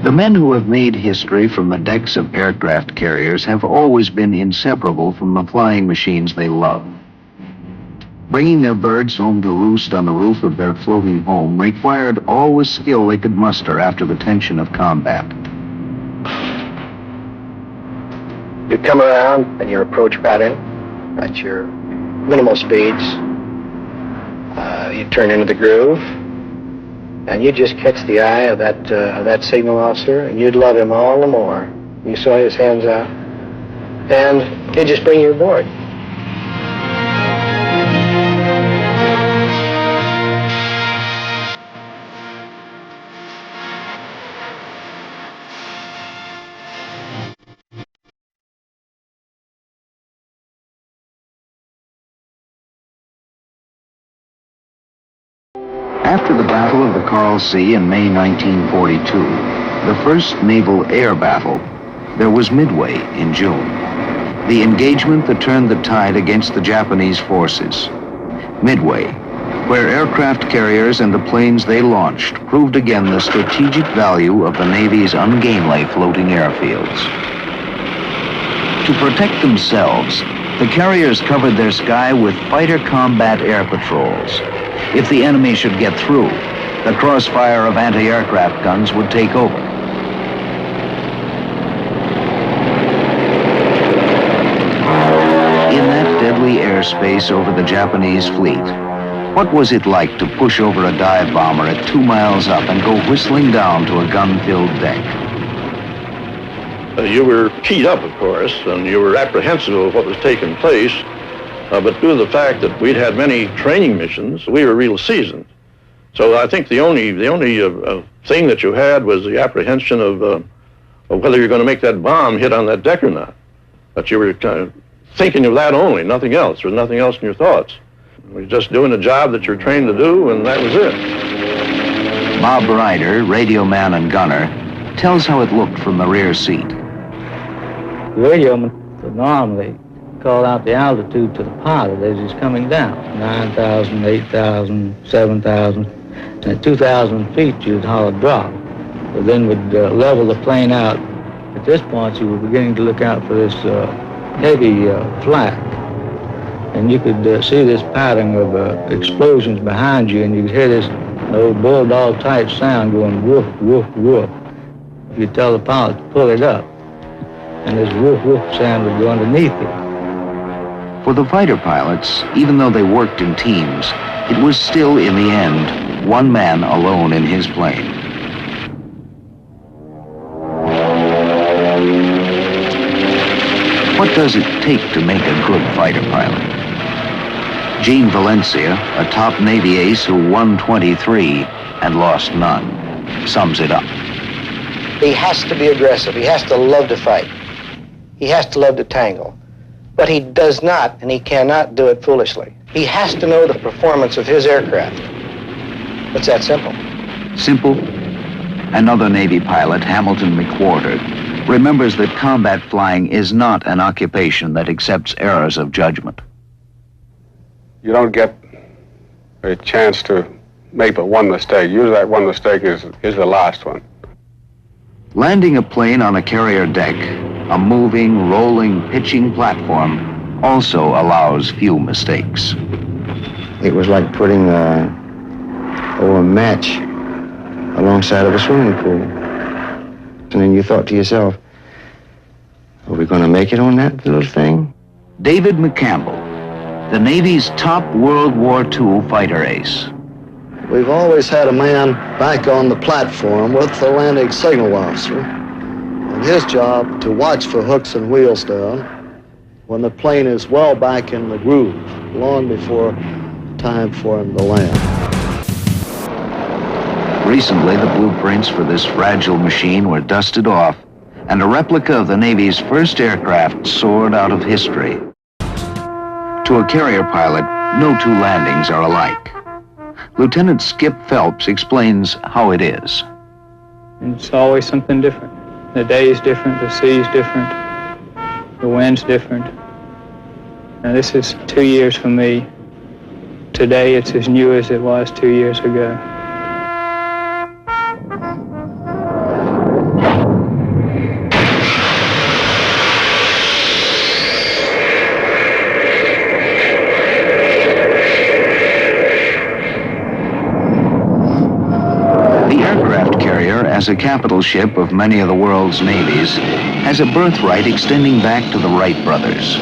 The men who have made history from the decks of aircraft carriers have always been inseparable from the flying machines they love. Bringing their birds home to roost on the roof of their floating home required all the skill they could muster after the tension of combat. You come around and your approach pattern at your minimal speeds. You turn into the groove, and you just catch the eye of that signal officer, and you'd love him all the more. You saw his hands out, and he'd just bring you aboard. After the Battle of the Coral Sea in May 1942, the first naval air battle, there was Midway in June, the engagement that turned the tide against the Japanese forces. Midway, where aircraft carriers and the planes they launched proved again the strategic value of the Navy's ungainly floating airfields. To protect themselves, the carriers covered their sky with fighter combat air patrols. If the enemy should get through, the crossfire of anti-aircraft guns would take over. In that deadly airspace over the Japanese fleet, what was it like to push over a dive bomber at 2 miles up and go whistling down to a gun-filled deck? You were keyed up, of course, and you were apprehensive of what was taking place. But due to the fact that we'd had many training missions, we were real seasoned. So I think the only thing that you had was the apprehension of whether you're going to make that bomb hit on that deck or not. But you were kind of thinking of that only, nothing else. There was nothing else in your thoughts. You were just doing the job that you're trained to do, and that was it. Bob Ryder, radio man and gunner, tells how it looked from the rear seat. Radio would normally call out the altitude to the pilot as he's coming down, 9,000, 8,000, 7,000. And at 2,000 feet, you'd holler drop. But then we'd level the plane out. At this point, you were beginning to look out for this heavy flak. And you could see this pattern of explosions behind you, and you could hear this old bulldog-type sound going woof, woof, woof. You'd tell the pilot to pull it up, and this woof, woof sound would go underneath it. For the fighter pilots, even though they worked in teams, it was still, in the end, one man alone in his plane. What does it take to make a good fighter pilot? Gene Valencia, a top Navy ace who won 23 and lost none, sums it up. He has to be aggressive. He has to love to fight. He has to love to tangle. But he does not, and he cannot do it foolishly. He has to know the performance of his aircraft. It's that simple. Simple? Another Navy pilot, Hamilton McWhorter, remembers that combat flying is not an occupation that accepts errors of judgment. You don't get a chance to make but one mistake. Usually that one mistake is the last one. Landing a plane on a carrier deck, a moving, rolling, pitching platform, also allows few mistakes. It was like putting a match alongside of a swimming pool. And then you thought to yourself, are we going to make it on that little thing? David McCampbell, the Navy's top World War II fighter ace. We've always had a man back on the platform with the landing signal officer, and his job to watch for hooks and wheels down when the plane is well back in the groove, long before time for him to land. Recently, the blueprints for this fragile machine were dusted off, and a replica of the Navy's first aircraft soared out of history. To a carrier pilot, no two landings are alike. Lieutenant Skip Phelps explains how it is. It's always something different. The day is different, the sea is different, the wind's different. Now this is 2 years for me. Today it's as new as it was 2 years ago. as a capital ship of many of the world's navies, has a birthright extending back to the Wright brothers.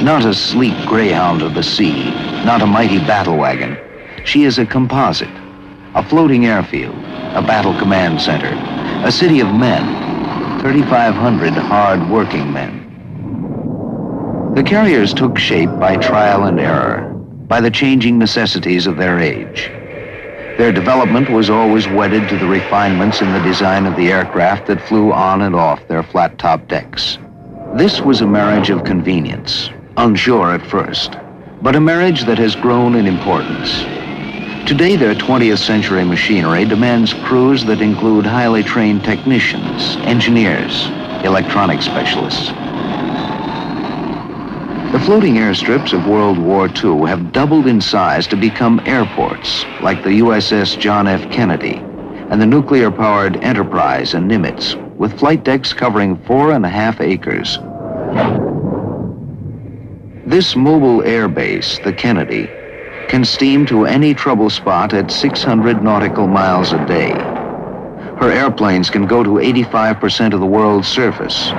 Not a sleek greyhound of the sea, not a mighty battle wagon. She is a composite, a floating airfield, a battle command center, a city of men, 3,500 hard-working men. The carriers took shape by trial and error, by the changing necessities of their age. Their development was always wedded to the refinements in the design of the aircraft that flew on and off their flat-top decks. This was a marriage of convenience, unsure at first, but a marriage that has grown in importance. Today, their 20th century machinery demands crews that include highly trained technicians, engineers, electronic specialists. The floating airstrips of World War II have doubled in size to become airports, like the USS John F. Kennedy and the nuclear-powered Enterprise and Nimitz, with flight decks covering 4.5 acres. This mobile air base, the Kennedy, can steam to any trouble spot at 600 nautical miles a day. Her airplanes can go to 85% of the world's surface.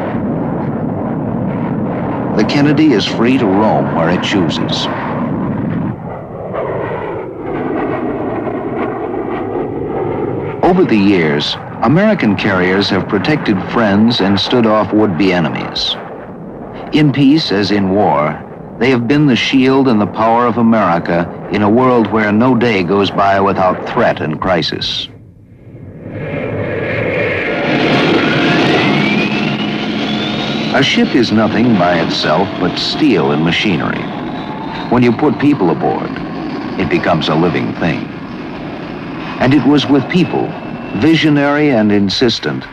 The Kennedy is free to roam where it chooses. Over the years, American carriers have protected friends and stood off would-be enemies. In peace as in war, they have been the shield and the power of America in a world where no day goes by without threat and crisis. A ship is nothing by itself but steel and machinery. When you put people aboard, it becomes a living thing. And it was with people, visionary and insistent,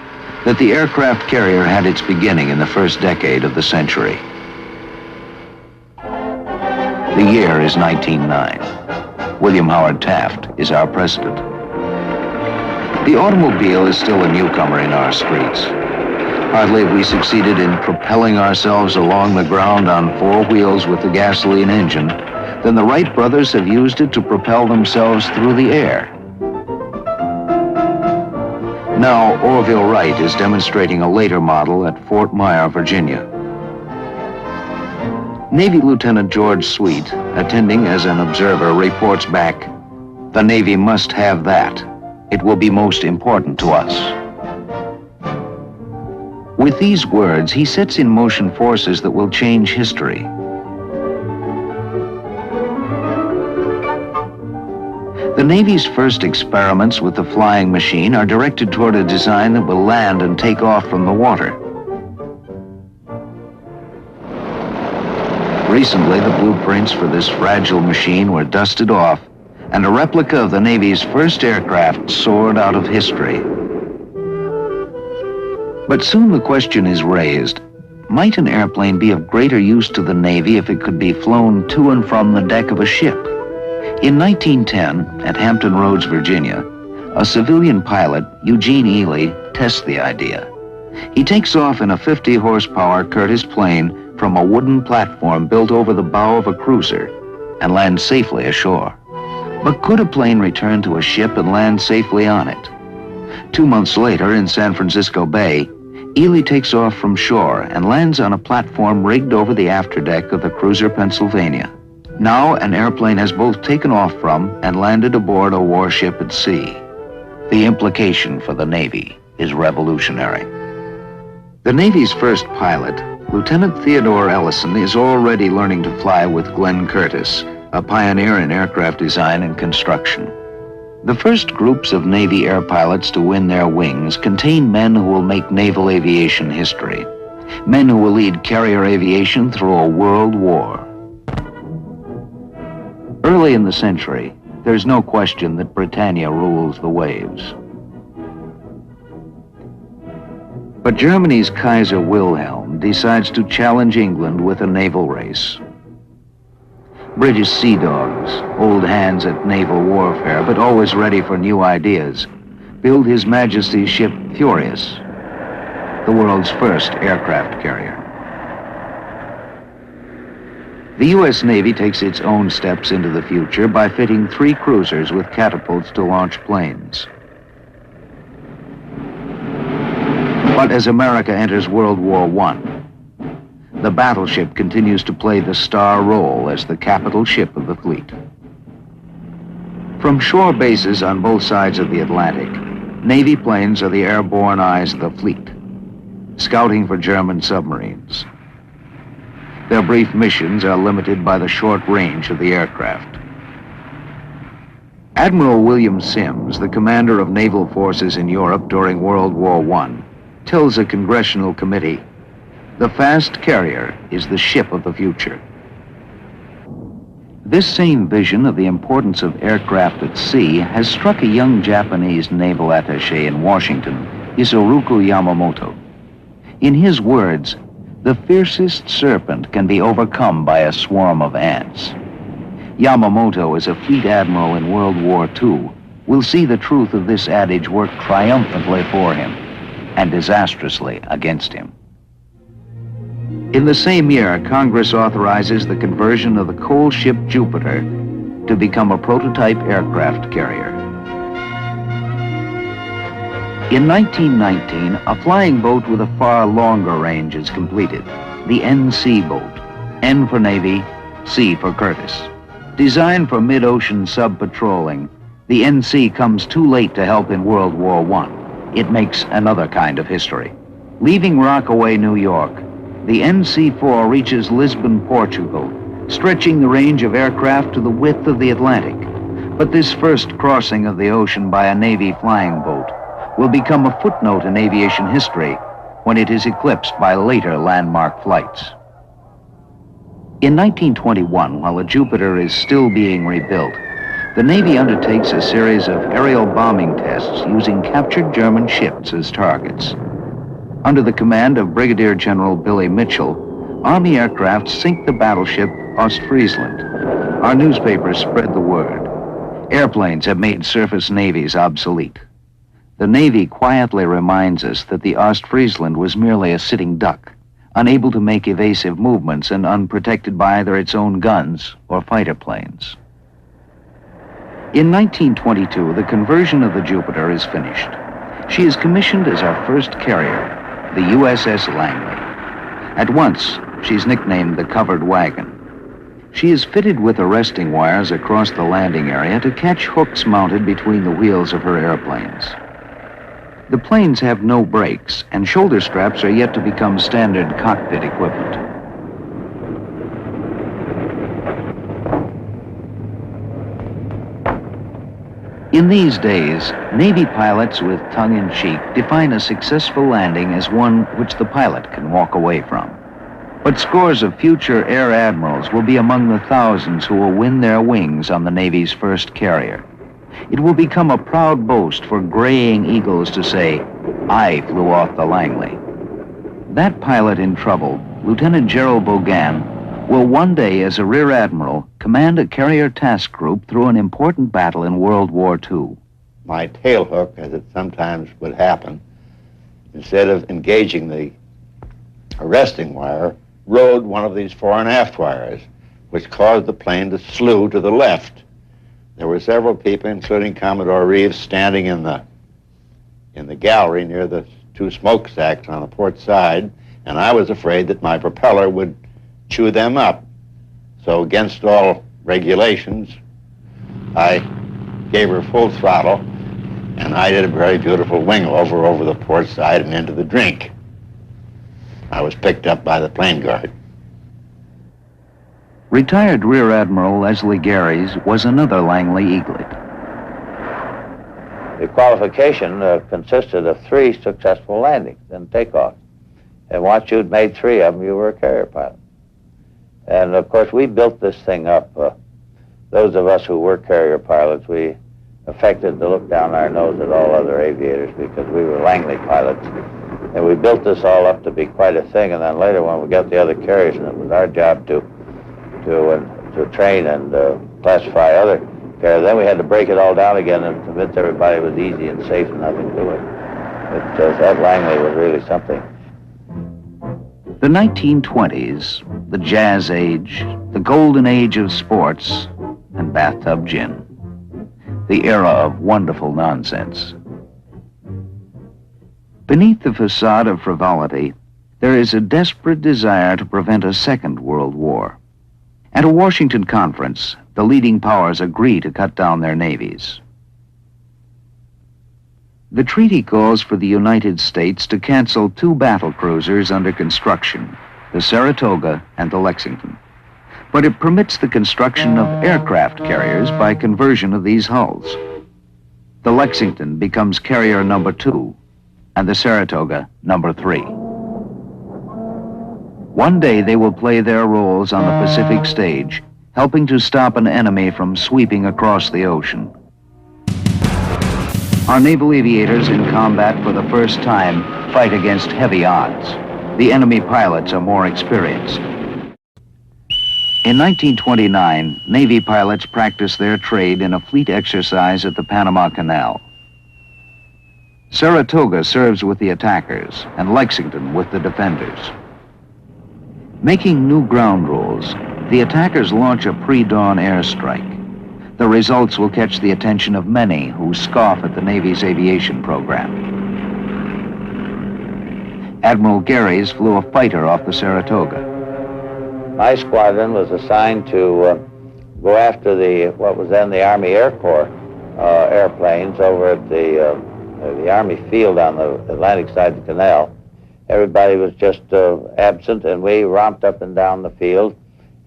that the aircraft carrier had its beginning in the first decade of the century. The year is 1909. William Howard Taft is our president. The automobile is still a newcomer in our streets. Hardly have we succeeded in propelling ourselves along the ground on 4 wheels with the gasoline engine, then the Wright brothers have used it to propel themselves through the air. Now, Orville Wright is demonstrating a later model at Fort Myer, Virginia. Navy Lieutenant George Sweet, attending as an observer, reports back, "The Navy must have that. It will be most important to us." With these words, he sets in motion forces that will change history. The Navy's first experiments with the flying machine are directed toward a design that will land and take off from the water. Recently, the blueprints for this fragile machine were dusted off, and a replica of the Navy's first aircraft soared out of history. But soon the question is raised, might an airplane be of greater use to the Navy if it could be flown to and from the deck of a ship? In 1910, at Hampton Roads, Virginia, a civilian pilot, Eugene Ely, tests the idea. He takes off in a 50-horsepower Curtiss plane from a wooden platform built over the bow of a cruiser and lands safely ashore. But could a plane return to a ship and land safely on it? 2 months later, in San Francisco Bay, Ely takes off from shore and lands on a platform rigged over the afterdeck of the cruiser Pennsylvania. Now an airplane has both taken off from and landed aboard a warship at sea. The implication for the Navy is revolutionary. The Navy's first pilot, Lieutenant Theodore Ellison, is already learning to fly with Glenn Curtiss, a pioneer in aircraft design and construction. The first groups of Navy air pilots to win their wings contain men who will make naval aviation history, men who will lead carrier aviation through a world war. Early in the century, there's no question that Britannia rules the waves. But Germany's Kaiser Wilhelm decides to challenge England with a naval race. British sea dogs, old hands at naval warfare, but always ready for new ideas, build His Majesty's ship Furious, the world's first aircraft carrier. The U.S. Navy takes its own steps into the future by fitting 3 cruisers with catapults to launch planes. But as America enters World War I, the battleship continues to play the star role as the capital ship of the fleet. From shore bases on both sides of the Atlantic, Navy planes are the airborne eyes of the fleet, scouting for German submarines. Their brief missions are limited by the short range of the aircraft. Admiral William Sims, the commander of naval forces in Europe during World War I, tells a congressional committee, "The fast carrier is the ship of the future." This same vision of the importance of aircraft at sea has struck a young Japanese naval attaché in Washington, Isoroku Yamamoto. In his words, "The fiercest serpent can be overcome by a swarm of ants." Yamamoto, as a fleet admiral in World War II, will see the truth of this adage work triumphantly for him and disastrously against him. In the same year, Congress authorizes the conversion of the coal ship Jupiter to become a prototype aircraft carrier. In 1919, a flying boat with a far longer range is completed, the NC boat, N for Navy, C for Curtiss. Designed for mid-ocean sub-patrolling, the NC comes too late to help in World War I. It makes another kind of history. Leaving Rockaway, New York, the NC-4 reaches Lisbon, Portugal, stretching the range of aircraft to the width of the Atlantic. But this first crossing of the ocean by a Navy flying boat will become a footnote in aviation history when it is eclipsed by later landmark flights. In 1921, while the Jupiter is still being rebuilt, the Navy undertakes a series of aerial bombing tests using captured German ships as targets. Under the command of Brigadier General Billy Mitchell, Army aircraft sink the battleship Ostfriesland. Our newspapers spread the word. Airplanes have made surface navies obsolete. The Navy quietly reminds us that the Ostfriesland was merely a sitting duck, unable to make evasive movements and unprotected by either its own guns or fighter planes. In 1922, the conversion of the Jupiter is finished. She is commissioned as our first carrier, the USS Langley. At once, she's nicknamed the Covered Wagon. She is fitted with arresting wires across the landing area to catch hooks mounted between the wheels of her airplanes. The planes have no brakes, and shoulder straps are yet to become standard cockpit equipment. In these days, Navy pilots with tongue-in-cheek define a successful landing as one which the pilot can walk away from. But scores of future air admirals will be among the thousands who will win their wings on the Navy's first carrier. It will become a proud boast for graying eagles to say, "I flew off the Langley." That pilot in trouble, Lieutenant Gerald Bogan, will one day, as a rear admiral, command a carrier task group through an important battle in World War II. My tail hook, as it sometimes would happen, instead of engaging the arresting wire, rode one of these fore and aft wires, which caused the plane to slew to the left. There were several people, including Commodore Reeves, standing in the gallery near the two smokestacks on the port side, and I was afraid that my propeller would chew them up. So against all regulations, I gave her full throttle, and I did a very beautiful wing over the port side and into the drink. I was picked up by the plane guard. Retired Rear Admiral Leslie Garys was another Langley eaglet. The qualification consisted of 3 successful landings and takeoffs. And once you'd made 3 of them, you were a carrier pilot. And of course, we built this thing up. Those of us who were carrier pilots, we affected to look down our nose at all other aviators because we were Langley pilots. And we built this all up to be quite a thing. And then later, when we got the other carriers, and it was our job to train and classify other carriers, then we had to break it all down again and convince everybody it was easy and safe and nothing to it. But that Langley was really something. The 1920s, the jazz age, the golden age of sports and bathtub gin. The era of wonderful nonsense. Beneath the facade of frivolity, there is a desperate desire to prevent a second world war. At a Washington conference, the leading powers agree to cut down their navies. The treaty calls for the United States to cancel 2 battle cruisers under construction, the Saratoga and the Lexington. But it permits the construction of aircraft carriers by conversion of these hulls. The Lexington becomes carrier number 2, and the Saratoga number 3. One day they will play their roles on the Pacific stage, helping to stop an enemy from sweeping across the ocean. Our naval aviators in combat for the first time fight against heavy odds. The enemy pilots are more experienced. In 1929, Navy pilots practiced their trade in a fleet exercise at the Panama Canal. Saratoga serves with the attackers and Lexington with the defenders. Making new ground rules, the attackers launch a pre-dawn airstrike. The results will catch the attention of many who scoff at the Navy's aviation program. Admiral Garys flew a fighter off the Saratoga. My squadron was assigned to go after what was then the Army Air Corps airplanes over at the Army field on the Atlantic side of the canal. Everybody was just absent, and we romped up and down the field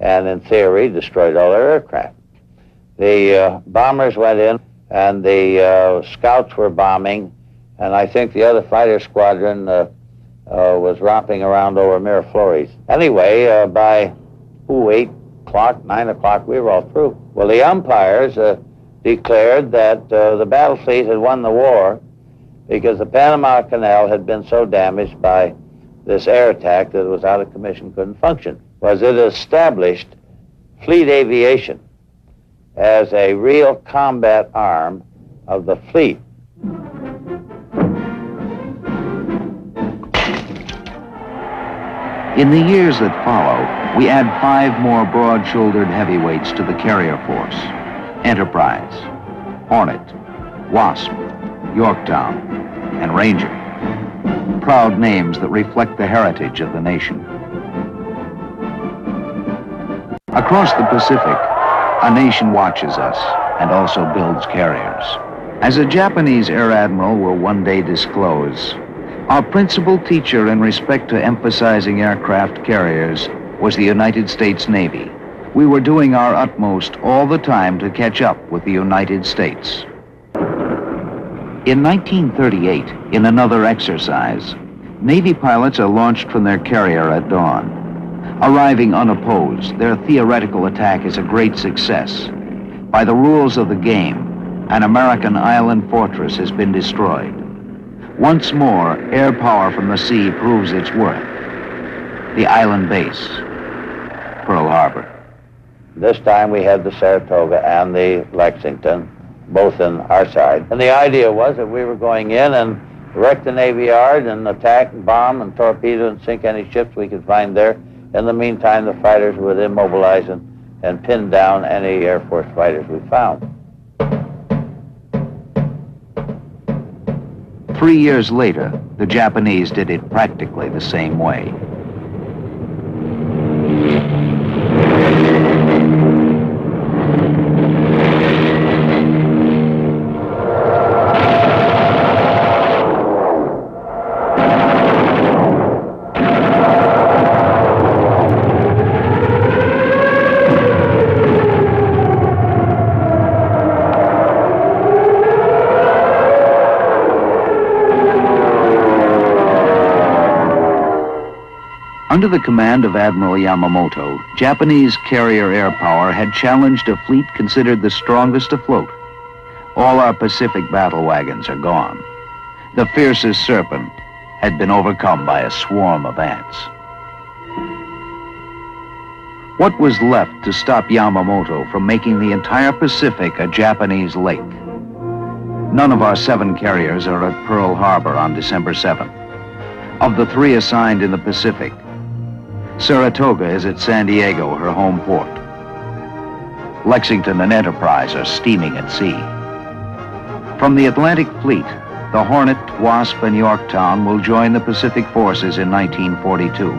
and, in theory, destroyed all their aircraft. The bombers went in, and the scouts were bombing, and I think the other fighter squadron was romping around over Miraflores. Anyway, by 8 o'clock, 9 o'clock, we were all through. Well, the umpires declared that the battle fleet had won the war because the Panama Canal had been so damaged by this air attack that it was out of commission, couldn't function. Was it established fleet aviation as a real combat arm of the fleet. In the years that follow, we add 5 more broad-shouldered heavyweights to the carrier force: Enterprise, Hornet, Wasp, Yorktown, and Ranger. Proud names that reflect the heritage of the nation. Across the Pacific, a nation watches us and also builds carriers. As a Japanese air admiral will one day disclose, our principal teacher in respect to emphasizing aircraft carriers was the United States Navy. We were doing our utmost all the time to catch up with the United States. In 1938, in another exercise, Navy pilots are launched from their carrier at dawn. Arriving unopposed, their theoretical attack is a great success. By the rules of the game, an American island fortress has been destroyed. Once more, air power from the sea proves its worth. The island base, Pearl Harbor. This time we had the Saratoga and the Lexington, both in our side. And the idea was that we were going in and wreck the Navy Yard and attack and bomb and torpedo and sink any ships we could find there. In the meantime, the fighters would immobilize and pin down any Air Force fighters we found. 3 years later, the Japanese did it practically the same way. Under the command of Admiral Yamamoto, Japanese carrier air power had challenged a fleet considered the strongest afloat. All our Pacific battle wagons are gone. The fiercest serpent had been overcome by a swarm of ants. What was left to stop Yamamoto from making the entire Pacific a Japanese lake? None of our 7 carriers are at Pearl Harbor on December 7th. Of the 3 assigned in the Pacific, Saratoga is at San Diego, her home port. Lexington and Enterprise are steaming at sea. From the Atlantic Fleet, the Hornet, Wasp, and Yorktown will join the Pacific forces in 1942.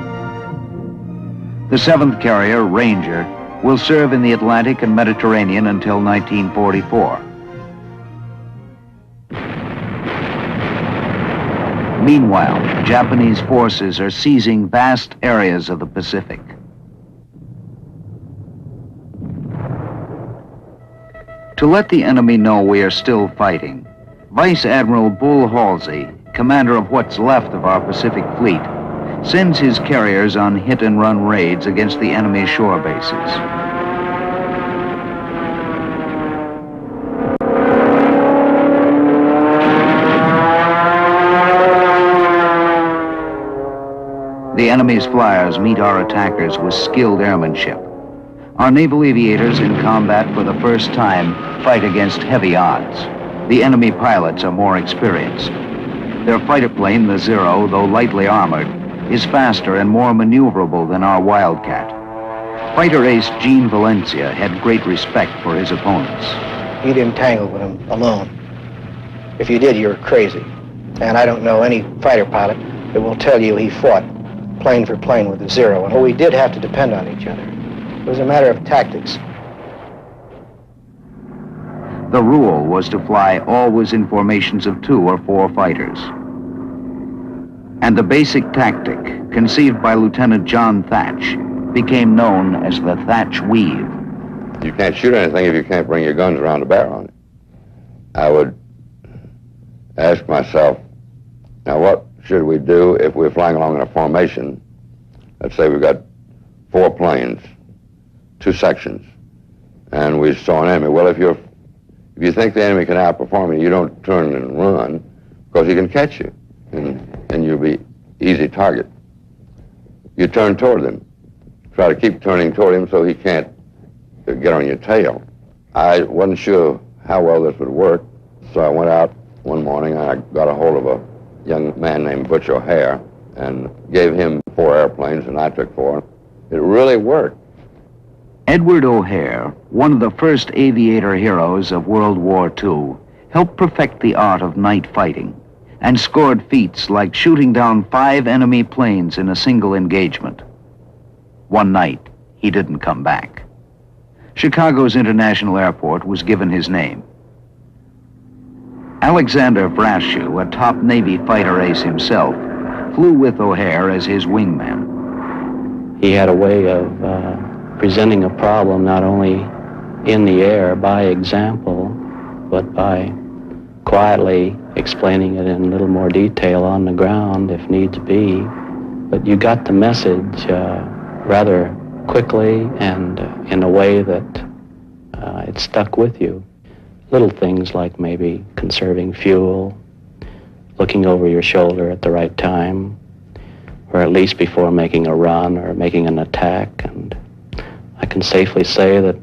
The 7th carrier, Ranger, will serve in the Atlantic and Mediterranean until 1944. Meanwhile, Japanese forces are seizing vast areas of the Pacific. To let the enemy know we are still fighting, Vice Admiral Bull Halsey, commander of what's left of our Pacific Fleet, sends his carriers on hit-and-run raids against the enemy shore bases. The enemy's flyers meet our attackers with skilled airmanship. Our naval aviators in combat for the first time fight against heavy odds. The enemy pilots are more experienced. Their fighter plane, the Zero, though lightly armored, is faster and more maneuverable than our Wildcat. Fighter ace Gene Valencia had great respect for his opponents. You didn't tangle with him alone. If you did, you were crazy. And I don't know any fighter pilot that will tell you he fought plane for plane with the Zero. And we did have to depend on each other. It was a matter of tactics. The rule was to fly always in formations of 2 or 4 fighters. And the basic tactic, conceived by Lieutenant John Thatch, became known as the Thatch Weave. You can't shoot anything if you can't bring your guns around the barrel on it. I would ask myself, now what should we do if we're flying along in a formation? Let's say we've got 4 planes, 2 sections, and we saw an enemy. Well, if you think the enemy can outperform you, you don't turn and run, because he can catch you, and you'll be easy target. You turn toward him. Try to keep turning toward him so he can't get on your tail. I wasn't sure how well this would work, so I went out one morning and I got a hold of a young man named Butch O'Hare and gave him 4 airplanes and I took 4. It really worked. Edward O'Hare, one of the first aviator heroes of World War II, helped perfect the art of night fighting and scored feats like shooting down 5 enemy planes in a single engagement. One night, he didn't come back. Chicago's International Airport was given his name. Alexander Vrashew, a top Navy fighter ace himself, flew with O'Hare as his wingman. He had a way of presenting a problem not only in the air by example, but by quietly explaining it in a little more detail on the ground if needs be. But you got the message rather quickly and in a way that it stuck with you. Little things like maybe conserving fuel, looking over your shoulder at the right time, or at least before making a run or making an attack. And I can safely say that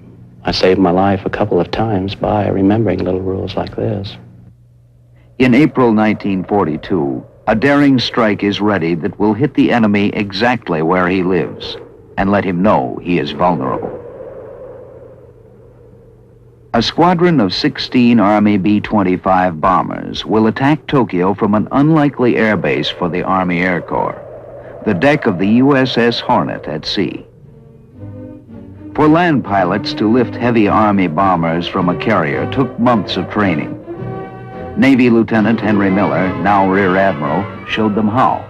I saved my life a couple of times by remembering little rules like this. In April 1942, a daring strike is ready that will hit the enemy exactly where he lives and let him know he is vulnerable. A squadron of 16 Army B-25 bombers will attack Tokyo from an unlikely airbase for the Army Air Corps, the deck of the USS Hornet at sea. For land pilots to lift heavy Army bombers from a carrier took months of training. Navy Lieutenant Henry Miller, now Rear Admiral, showed them how.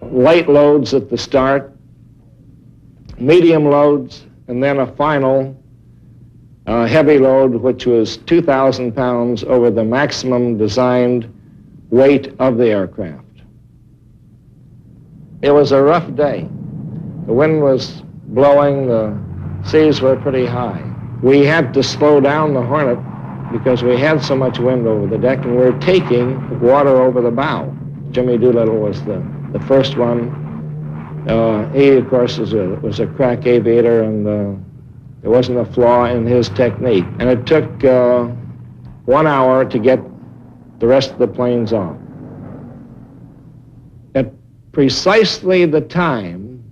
Light loads at the start, medium loads, and then a final heavy load, which was 2,000 pounds over the maximum designed weight of the aircraft. It was a rough day. The wind was blowing, the seas were pretty high. We had to slow down the Hornet because we had so much wind over the deck and we were taking water over the bow. Jimmy Doolittle was the first one. He, of course, was a crack aviator, and there wasn't a flaw in his technique. And it took 1 hour to get the rest of the planes off. At precisely the time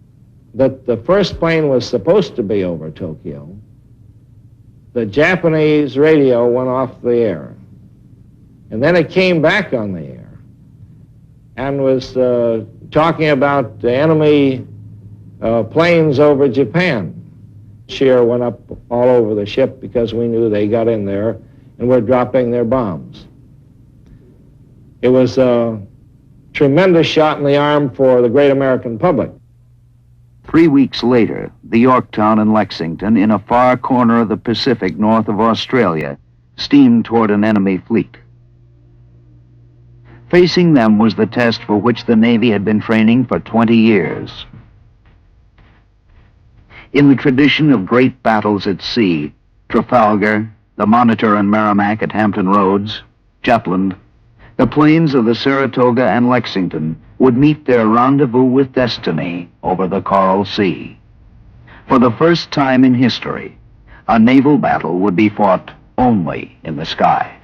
that the first plane was supposed to be over Tokyo, the Japanese radio went off the air. And then it came back on the air and was talking about the enemy planes over Japan. Cheer went up all over the ship because we knew they got in there and were dropping their bombs. It was a tremendous shot in the arm for the great American public. 3 weeks later, the Yorktown and Lexington, in a far corner of the Pacific north of Australia, steamed toward an enemy fleet. Facing them was the test for which the Navy had been training for 20 years. In the tradition of great battles at sea, Trafalgar, the Monitor and Merrimac at Hampton Roads, Jutland, the planes of the Saratoga and Lexington would meet their rendezvous with destiny over the Coral Sea. For the first time in history, a naval battle would be fought only in the sky.